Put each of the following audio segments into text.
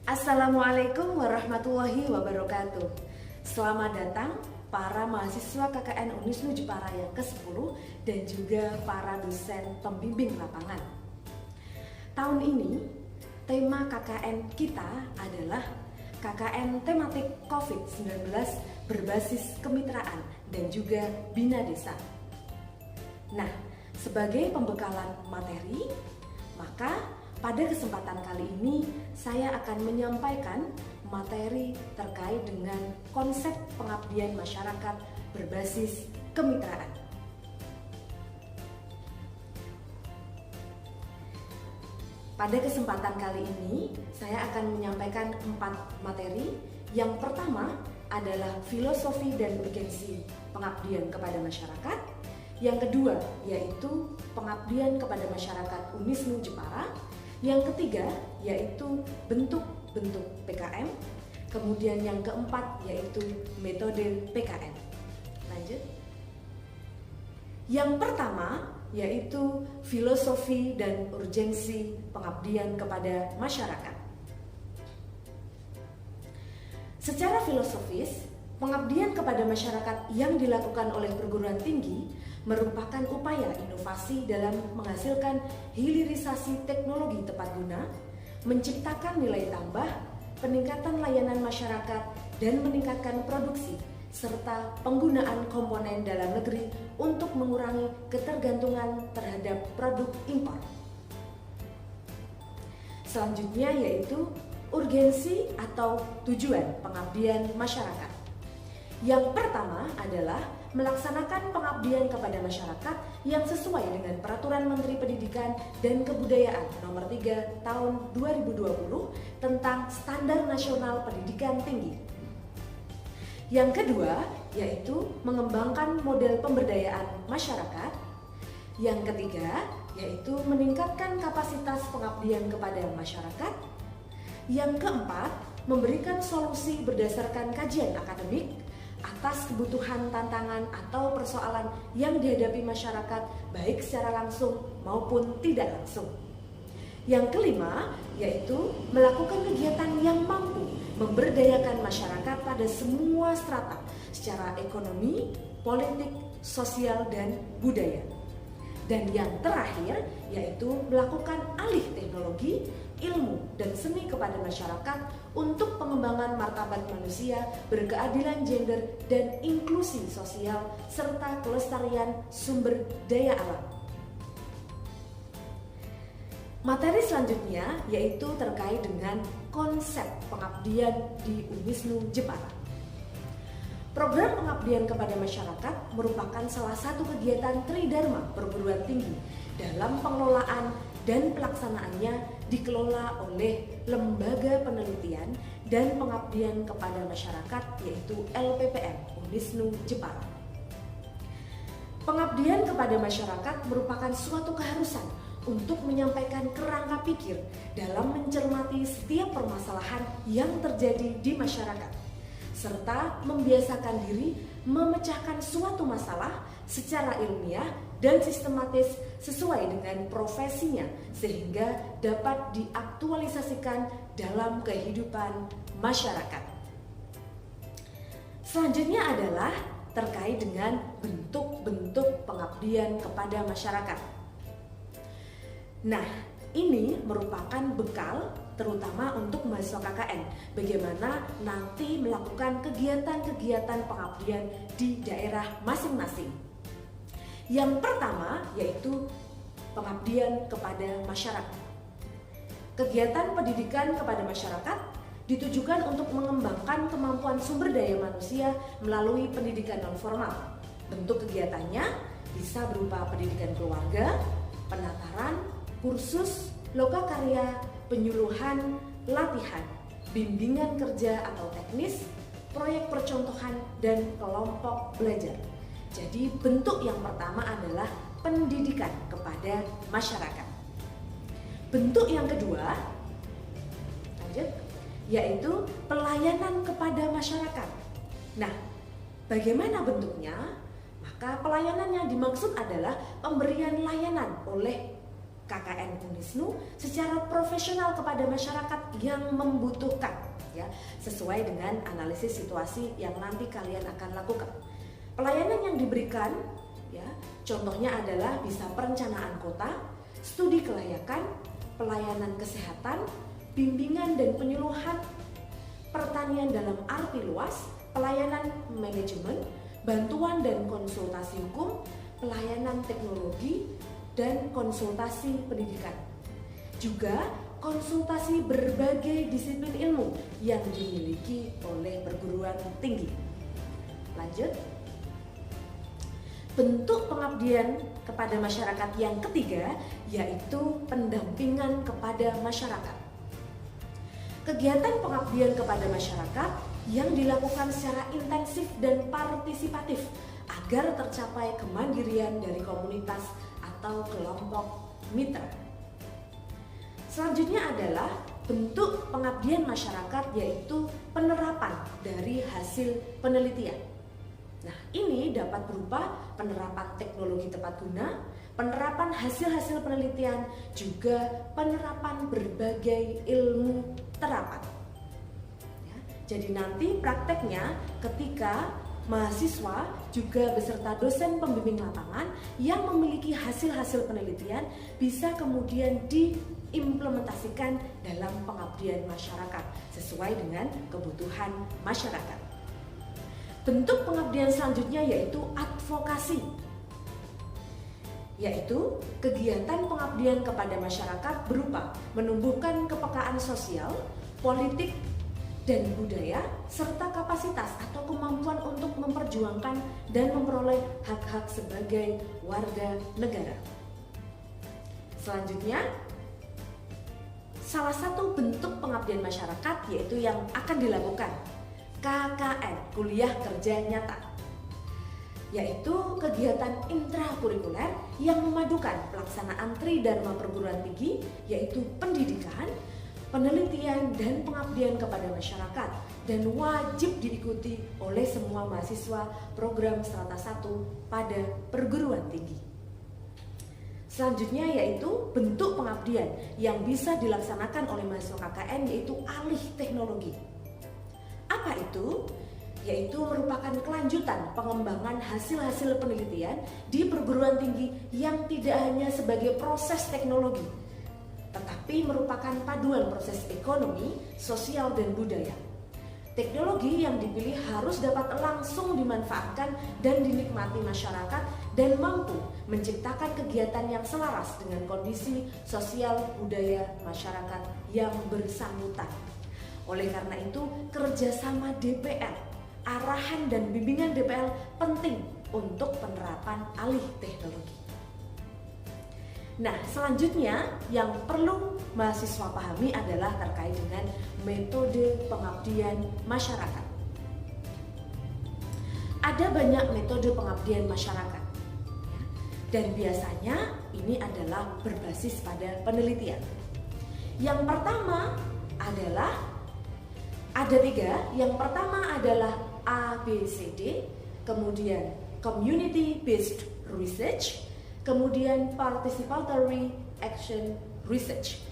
Assalamualaikum warahmatullahi wabarakatuh. Selamat datang para mahasiswa KKN Unisnu Jepara yang ke-10 dan juga para dosen pembimbing lapangan. Tahun ini, tema KKN kita adalah KKN tematik COVID-19 berbasis kemitraan dan juga bina desa. Nah, sebagai pembekalan materi, maka pada kesempatan kali ini saya akan menyampaikan materi terkait dengan konsep pengabdian masyarakat berbasis kemitraan. Pada kesempatan kali ini saya akan menyampaikan 4 materi. Yang pertama adalah filosofi dan urgensi pengabdian kepada masyarakat. Yang kedua yaitu pengabdian kepada masyarakat Unisnu Jepara. Yang ketiga yaitu bentuk-bentuk PKM. Kemudian yang keempat yaitu metode PKM. Lanjut. Yang pertama yaitu filosofi dan urgensi pengabdian kepada masyarakat. Secara filosofis, pengabdian kepada masyarakat yang dilakukan oleh perguruan tinggi merupakan upaya inovasi dalam menghasilkan hilirisasi teknologi tepat guna, menciptakan nilai tambah, peningkatan layanan masyarakat, dan meningkatkan produksi, serta penggunaan komponen dalam negeri untuk mengurangi ketergantungan terhadap produk impor. Selanjutnya yaitu urgensi atau tujuan pengabdian masyarakat. Yang pertama adalah melaksanakan pengabdian kepada masyarakat yang sesuai dengan Peraturan Menteri Pendidikan dan Kebudayaan Nomor 3 Tahun 2020 tentang Standar Nasional Pendidikan Tinggi. Yang kedua yaitu mengembangkan model pemberdayaan masyarakat. Yang ketiga yaitu meningkatkan kapasitas pengabdian kepada masyarakat. Yang keempat, memberikan solusi berdasarkan kajian akademik atas kebutuhan, tantangan, atau persoalan yang dihadapi masyarakat baik secara langsung maupun tidak langsung. Yang kelima, yaitu melakukan kegiatan yang mampu memberdayakan masyarakat pada semua strata secara ekonomi, politik, sosial, dan budaya. Dan yang terakhir, yaitu melakukan alih teknologi, ilmu, dan seni kepada masyarakat untuk pengembangan martabat manusia, berkeadilan gender, dan inklusi sosial, serta kelestarian sumber daya alam. Materi selanjutnya yaitu terkait dengan konsep pengabdian di Unisnu Jepara. Program pengabdian kepada masyarakat merupakan salah satu kegiatan tridharma perguruan tinggi dalam pengelolaan dan pelaksanaannya dikelola oleh Lembaga Penelitian dan Pengabdian kepada Masyarakat yaitu LPPM Unisnu Jepara. Pengabdian kepada masyarakat merupakan suatu keharusan untuk menyampaikan kerangka pikir dalam mencermati setiap permasalahan yang terjadi di masyarakat, serta membiasakan diri memecahkan suatu masalah secara ilmiah dan sistematis sesuai dengan profesinya sehingga dapat diaktualisasikan dalam kehidupan masyarakat. Selanjutnya adalah terkait dengan bentuk-bentuk pengabdian kepada masyarakat. Nah, ini merupakan bekal terutama untuk mahasiswa KKN bagaimana nanti melakukan kegiatan-kegiatan pengabdian di daerah masing-masing. Yang pertama yaitu pengabdian kepada masyarakat. Kegiatan pendidikan kepada masyarakat ditujukan untuk mengembangkan kemampuan sumber daya manusia melalui pendidikan non-formal. Bentuk kegiatannya bisa berupa pendidikan keluarga, penataran, kursus, lokakarya, penyuluhan, latihan, bimbingan kerja atau teknis, proyek percontohan, dan kelompok belajar. Jadi bentuk yang pertama adalah pendidikan kepada masyarakat. Bentuk yang kedua, lanjut, yaitu pelayanan kepada masyarakat. Nah, bagaimana bentuknya? Maka pelayanan yang dimaksud adalah pemberian layanan oleh KKN Unisnu secara profesional kepada masyarakat yang membutuhkan, ya, sesuai dengan analisis situasi yang nanti kalian akan lakukan. Pelayanan yang diberikan, ya, contohnya adalah bisa perencanaan kota, studi kelayakan, pelayanan kesehatan, bimbingan dan penyuluhan, pertanian dalam arti luas, pelayanan manajemen, bantuan dan konsultasi hukum, pelayanan teknologi, dan konsultasi pendidikan. Juga konsultasi berbagai disiplin ilmu yang dimiliki oleh perguruan tinggi. Lanjut. Bentuk pengabdian kepada masyarakat yang ketiga yaitu pendampingan kepada masyarakat. Kegiatan pengabdian kepada masyarakat yang dilakukan secara intensif dan partisipatif agar tercapai kemandirian dari komunitas atau kelompok mitra. Selanjutnya adalah bentuk pengabdian masyarakat yaitu penerapan dari hasil penelitian. Nah, ini dapat berupa penerapan teknologi tepat guna, penerapan hasil-hasil penelitian, juga penerapan berbagai ilmu terapan. Ya, jadi nanti prakteknya ketika mahasiswa juga beserta dosen pembimbing lapangan yang memiliki hasil-hasil penelitian bisa kemudian diimplementasikan dalam pengabdian masyarakat sesuai dengan kebutuhan masyarakat. Bentuk pengabdian selanjutnya yaitu advokasi, yaitu kegiatan pengabdian kepada masyarakat berupa menumbuhkan kepekaan sosial, politik, dan budaya, serta kapasitas atau kemampuan untuk memperjuangkan dan memperoleh hak-hak sebagai warga negara. Selanjutnya, salah satu bentuk pengabdian masyarakat yaitu yang akan dilakukan KKN, kuliah kerja nyata, yaitu kegiatan intrakurikuler yang memadukan pelaksanaan tridharma perguruan tinggi yaitu pendidikan, penelitian, dan pengabdian kepada masyarakat dan wajib diikuti oleh semua mahasiswa program strata 1 pada perguruan tinggi. Selanjutnya yaitu bentuk pengabdian yang bisa dilaksanakan oleh mahasiswa KKN yaitu alih teknologi. Apa itu? Yaitu merupakan kelanjutan pengembangan hasil-hasil penelitian di perguruan tinggi yang tidak hanya sebagai proses teknologi, tetapi merupakan paduan proses ekonomi, sosial, dan budaya. Teknologi yang dipilih harus dapat langsung dimanfaatkan dan dinikmati masyarakat dan mampu menciptakan kegiatan yang selaras dengan kondisi sosial budaya masyarakat yang bersangkutan. Oleh karena itu, kerjasama DPL, arahan dan bimbingan DPL penting untuk penerapan alih teknologi. Nah, selanjutnya yang perlu mahasiswa pahami adalah terkait dengan metode pengabdian masyarakat. Ada banyak metode pengabdian masyarakat, dan biasanya ini adalah berbasis pada penelitian. Yang pertama adalah ada 3. Yang pertama adalah ABCD, kemudian Community Based Research, kemudian Participatory Action Research.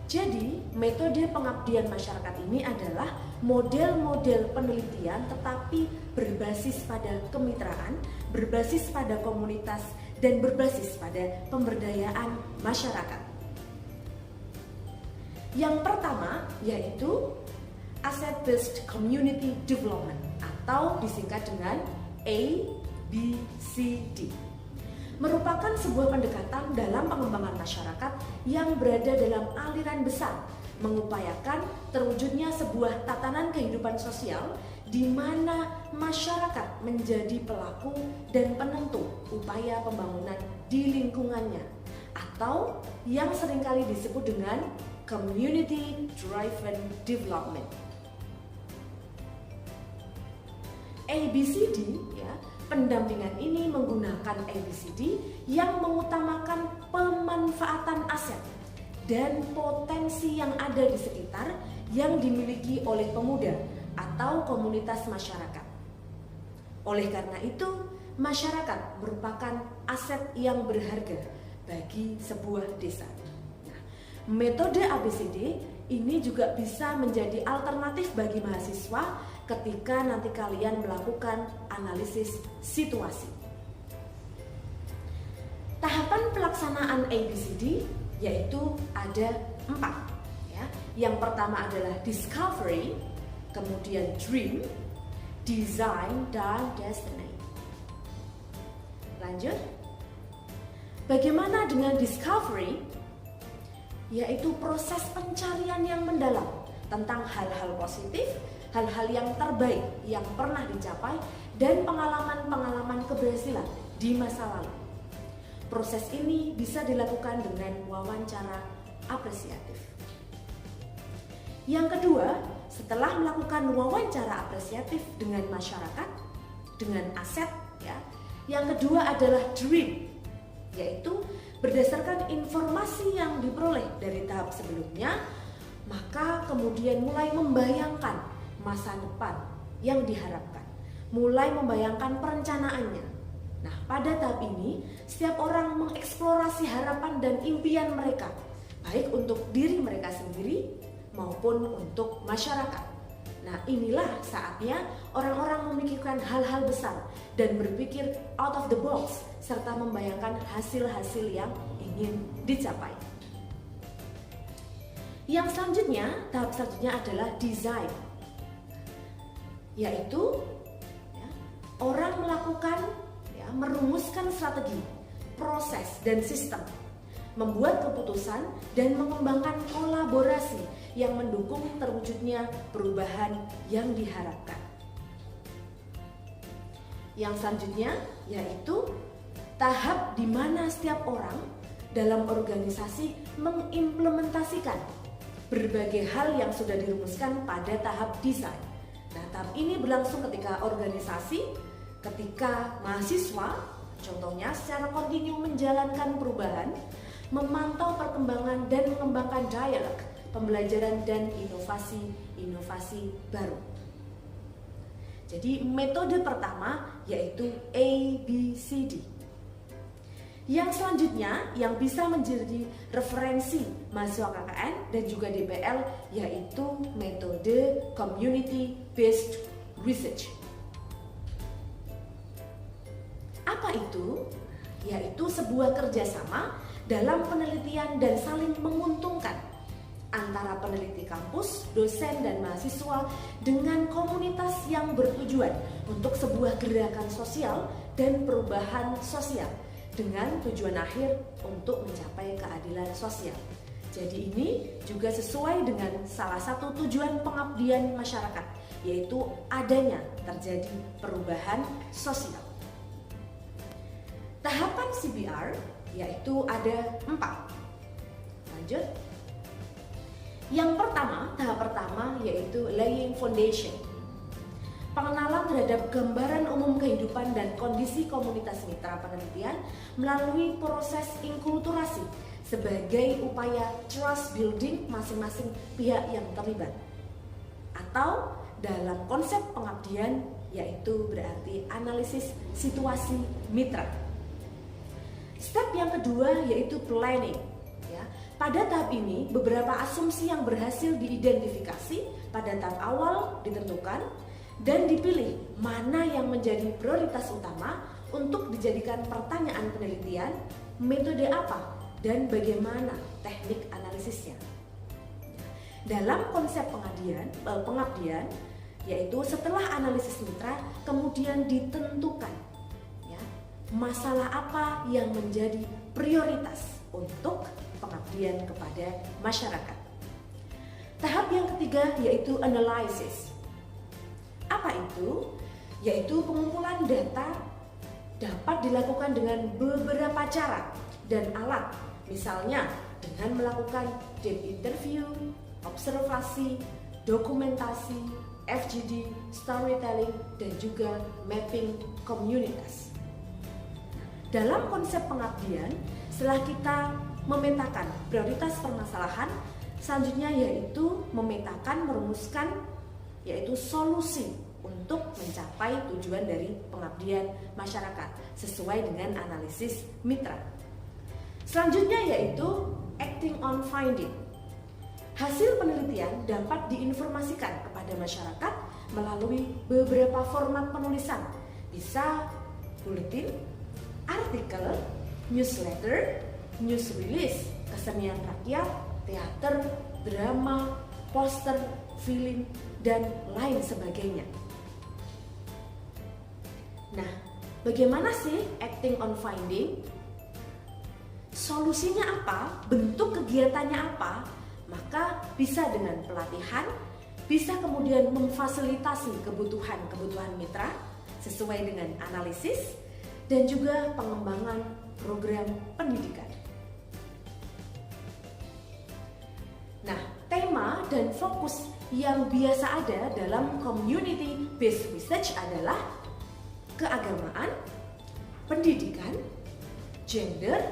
Jadi, metode pengabdian masyarakat ini adalah model-model penelitian tetapi berbasis pada kemitraan, berbasis pada komunitas, dan berbasis pada pemberdayaan masyarakat. Yang pertama yaitu Asset-Based Community Development atau disingkat dengan ABCD. Merupakan sebuah pendekatan dalam pengembangan masyarakat yang berada dalam aliran besar, mengupayakan terwujudnya sebuah tatanan kehidupan sosial di mana masyarakat menjadi pelaku dan penentu upaya pembangunan di lingkungannya, atau yang seringkali disebut dengan Community Driven Development. ABCD, ya, pendampingan ini menggunakan ABCD yang mengutamakan pemanfaatan aset dan potensi yang ada di sekitar yang dimiliki oleh pemuda atau komunitas masyarakat. Oleh karena itu, masyarakat merupakan aset yang berharga bagi sebuah desa. Nah, metode ABCD ini juga bisa menjadi alternatif bagi mahasiswa ketika nanti kalian melakukan analisis situasi. Tahapan pelaksanaan ABCD yaitu ada 4 ya. Yang pertama adalah discovery, kemudian dream, design, dan destiny. Lanjut. Bagaimana dengan discovery? Yaitu proses pencarian yang mendalam tentang hal-hal positif, hal-hal yang terbaik yang pernah dicapai, dan pengalaman-pengalaman keberhasilan di masa lalu. Proses ini bisa dilakukan dengan wawancara apresiatif. Yang kedua, setelah melakukan wawancara apresiatif dengan masyarakat, dengan aset, ya, yang kedua adalah dream, yaitu berdasarkan informasi yang diperoleh dari tahap sebelumnya, maka kemudian mulai membayangkan masa depan yang diharapkan, mulai membayangkan perencanaannya. Nah, pada tahap ini, setiap orang mengeksplorasi harapan dan impian mereka, baik untuk diri mereka sendiri maupun untuk masyarakat. Nah, inilah saatnya orang-orang memikirkan hal-hal besar dan berpikir out of the box serta membayangkan hasil-hasil yang ingin dicapai. Yang selanjutnya, tahap selanjutnya adalah design, yaitu orang melakukan merumuskan strategi, proses, dan sistem, membuat keputusan, dan mengembangkan kolaborasi yang mendukung terwujudnya perubahan yang diharapkan. Yang selanjutnya yaitu tahap di mana setiap orang dalam organisasi mengimplementasikan berbagai hal yang sudah dirumuskan pada tahap desain. Nah, tahap ini berlangsung ketika organisasi, ketika mahasiswa, contohnya secara kontinu menjalankan perubahan, memantau perkembangan dan mengembangkan dialog, pembelajaran dan inovasi baru. Jadi metode pertama yaitu ABCD. Yang selanjutnya yang bisa menjadi referensi mahasiswa KKN dan juga DPL yaitu metode Community Based Research. Apa itu? Yaitu sebuah kerjasama dalam penelitian dan saling menguntungkan antara peneliti kampus, dosen, dan mahasiswa dengan komunitas yang bertujuan untuk sebuah gerakan sosial dan perubahan sosial dengan tujuan akhir untuk mencapai keadilan sosial. Jadi ini juga sesuai dengan salah satu tujuan pengabdian masyarakat, yaitu adanya terjadi perubahan sosial. Tahapan CBR yaitu ada 4. Lanjut. Yang pertama, tahap pertama yaitu laying foundation. Pengenalan terhadap gambaran umum kehidupan dan kondisi komunitas mitra penelitian melalui proses inkulturasi sebagai upaya trust building masing-masing pihak yang terlibat. Atau dalam konsep pengabdian yaitu berarti analisis situasi mitra. Step yang kedua yaitu planning. Ya, pada tahap ini beberapa asumsi yang berhasil diidentifikasi pada tahap awal ditentukan dan dipilih mana yang menjadi prioritas utama untuk dijadikan pertanyaan penelitian, metode apa, dan bagaimana teknik analisisnya. Dalam konsep pengabdian yaitu setelah analisis mitra kemudian ditentukan masalah apa yang menjadi prioritas untuk pengabdian kepada masyarakat. Tahap yang ketiga yaitu analysis. Apa itu? Yaitu pengumpulan data dapat dilakukan dengan beberapa cara dan alat, misalnya dengan melakukan deep interview, observasi, dokumentasi, FGD, storytelling, dan juga mapping komunitas. Dalam konsep pengabdian, setelah kita memetakan prioritas permasalahan, selanjutnya yaitu merumuskan yaitu solusi untuk mencapai tujuan dari pengabdian masyarakat sesuai dengan analisis mitra. Selanjutnya yaitu acting on finding. Hasil penelitian dapat diinformasikan kepada masyarakat melalui beberapa format penulisan. Bisa buletin, artikel, newsletter, news release, kesenian rakyat, teater, drama, poster, film, dan lain sebagainya. Nah, bagaimana sih acting on finding? Solusinya apa? Bentuk kegiatannya apa? Maka bisa dengan pelatihan, bisa kemudian memfasilitasi kebutuhan mitra sesuai dengan analisis, dan juga pengembangan program pendidikan. Nah, tema dan fokus yang biasa ada dalam community-based research adalah keagamaan, pendidikan, gender,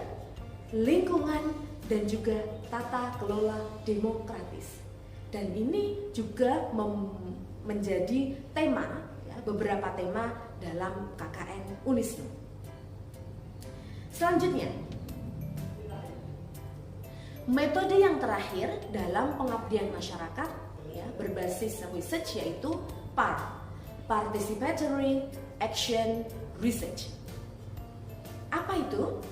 lingkungan, dan juga tata kelola demokratis. Dan ini juga menjadi tema, ya, beberapa tema dalam KKN Unisnu. Selanjutnya, metode yang terakhir dalam pengabdian masyarakat, ya, berbasis research yaitu PAR, Participatory Action Research. Apa itu?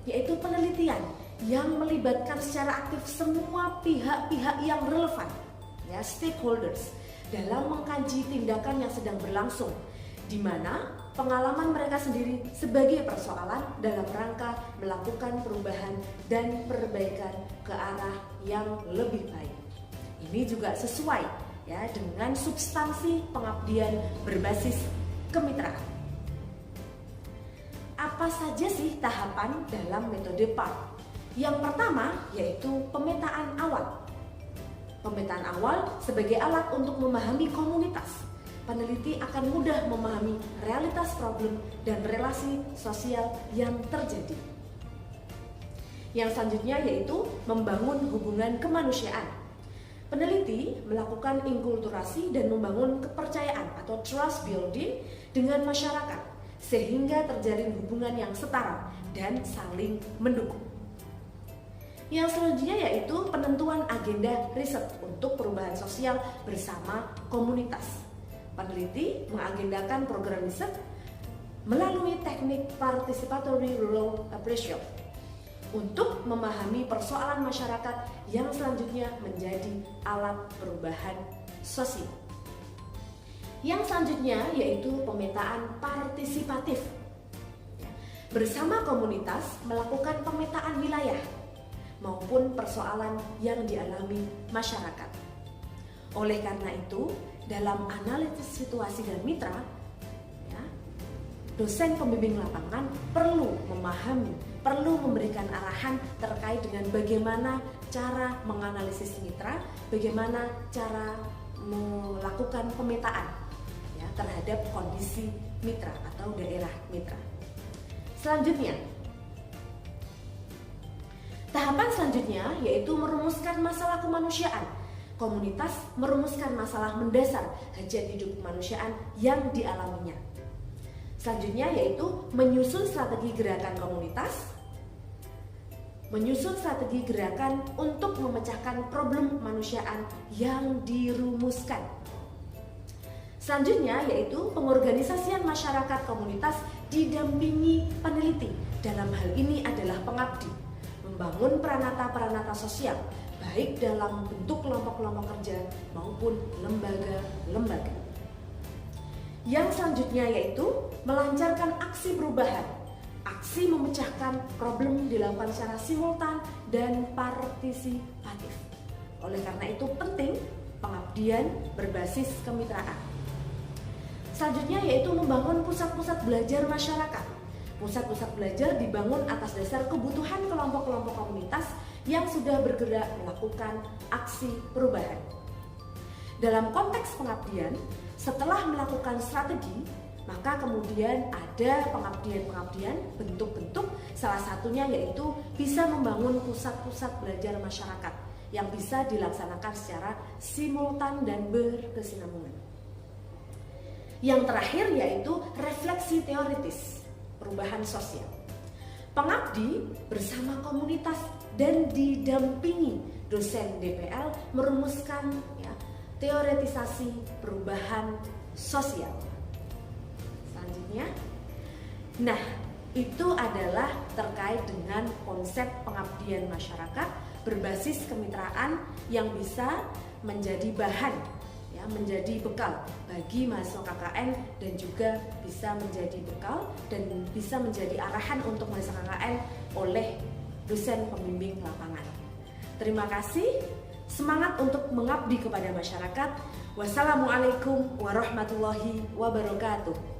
Yaitu penelitian yang melibatkan secara aktif semua pihak-pihak yang relevan, ya, stakeholders, dalam mengkaji tindakan yang sedang berlangsung, di mana pengalaman mereka sendiri sebagai persoalan dalam rangka melakukan perubahan dan perbaikan ke arah yang lebih baik. Ini juga sesuai, ya, dengan substansi pengabdian berbasis kemitraan. Apa saja sih tahapan dalam metode PAR? Yang pertama yaitu pemetaan awal. Pemetaan awal sebagai alat untuk memahami komunitas. Peneliti akan mudah memahami realitas problem dan relasi sosial yang terjadi. Yang selanjutnya yaitu membangun hubungan kemanusiaan. Peneliti melakukan inkulturasi dan membangun kepercayaan atau trust building dengan masyarakat sehingga terjalin hubungan yang setara dan saling mendukung. Yang selanjutnya yaitu penentuan agenda riset untuk perubahan sosial bersama komunitas. Peneliti mengagendakan program riset melalui teknik participatory rural appraisal untuk memahami persoalan masyarakat yang selanjutnya menjadi alat perubahan sosial. Yang selanjutnya yaitu pemetaan partisipatif. Bersama komunitas melakukan pemetaan wilayah maupun persoalan yang dialami masyarakat. Oleh karena itu, dalam analisis situasi dan mitra, ya, dosen pembimbing lapangan perlu memahami, perlu memberikan arahan terkait dengan bagaimana cara menganalisis mitra, bagaimana cara melakukan pemetaan, ya, terhadap kondisi mitra atau daerah mitra. Selanjutnya, tahapan selanjutnya yaitu merumuskan masalah kemanusiaan. Komunitas merumuskan masalah mendasar hajat hidup kemanusiaan yang dialaminya. Selanjutnya yaitu menyusun strategi gerakan komunitas, menyusun strategi gerakan untuk memecahkan problem kemanusiaan yang dirumuskan. Selanjutnya yaitu pengorganisasian masyarakat komunitas didampingi peneliti. Dalam hal ini adalah pengabdi, membangun peranata-peranata sosial, baik dalam bentuk kelompok-kelompok kerja maupun lembaga-lembaga. Yang selanjutnya yaitu melancarkan aksi perubahan. Aksi memecahkan problem dilakukan secara simultan dan partisipatif. Oleh karena itu penting pengabdian berbasis kemitraan. Selanjutnya yaitu membangun pusat-pusat belajar masyarakat. Pusat-pusat belajar dibangun atas dasar kebutuhan kelompok-kelompok komunitas yang sudah bergerak melakukan aksi perubahan. Dalam konteks pengabdian, setelah melakukan strategi, maka kemudian ada pengabdian-pengabdian bentuk-bentuk, salah satunya yaitu bisa membangun pusat-pusat belajar masyarakat yang bisa dilaksanakan secara simultan dan berkesinambungan. Yang terakhir yaitu refleksi teoritis perubahan sosial. Pengabdi bersama komunitas dan didampingi dosen DPL merumuskan ya, teoretisasi perubahan sosial. Selanjutnya, nah itu adalah terkait dengan konsep pengabdian masyarakat berbasis kemitraan yang bisa menjadi bahan ya, menjadi bekal bagi mahasiswa KKN dan juga bisa menjadi bekal dan bisa menjadi arahan untuk mahasiswa KKN oleh dosen pembimbing lapangan. Terima kasih, semangat untuk mengabdi kepada masyarakat. Wassalamualaikum warahmatullahi wabarakatuh.